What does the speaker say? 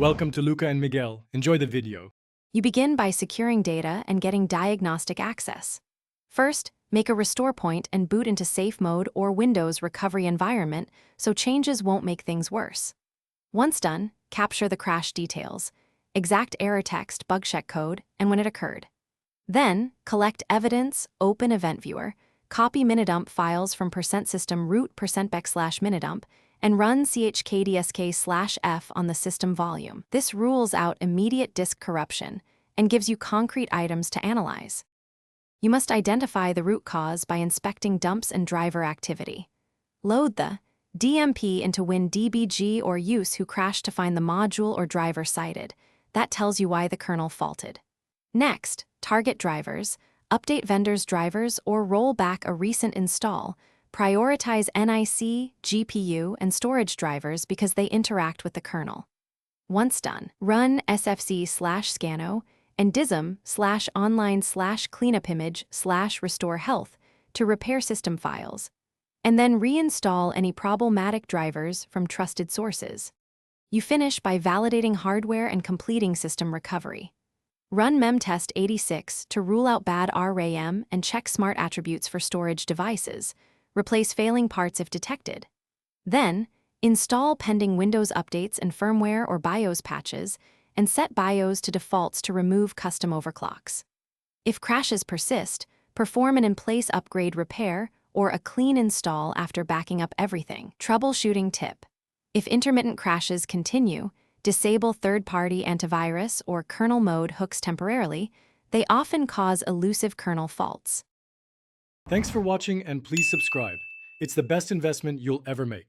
Welcome to Luca and Miguel. Enjoy the video. You begin by securing data and getting diagnostic access. First, make a restore point and boot into safe mode or Windows recovery environment so changes won't make things worse. Once done, capture the crash details, exact error text, bug check code, and when it occurred. Then, collect evidence, open Event Viewer, copy minidump files from %system root %bec/minidump, and run chkdsk/f on the system volume. This rules out immediate disk corruption and gives you concrete items to analyze. You must identify the root cause by inspecting dumps and driver activity. Load the DMP into WinDBG or use who crashed to find the module or driver cited. That tells you why the kernel faulted. Next, target drivers, update vendors' drivers, or roll back a recent install. Prioritize NIC, GPU, and storage drivers because they interact with the kernel. Once done, run sfc/scano and dism/online/cleanupimage/restore health to repair system files, and then reinstall any problematic drivers from trusted sources. You finish by validating hardware and completing system recovery. Run memtest86 to rule out bad RAM and check smart attributes for storage devices. Replace failing parts if detected. Then, install pending Windows updates and firmware or BIOS patches, and set BIOS to defaults to remove custom overclocks. If crashes persist, perform an in-place upgrade repair or a clean install after backing up everything. Troubleshooting tip: if intermittent crashes continue, disable third-party antivirus or kernel mode hooks temporarily. They often cause elusive kernel faults. Thanks for watching and please subscribe. It's the best investment you'll ever make.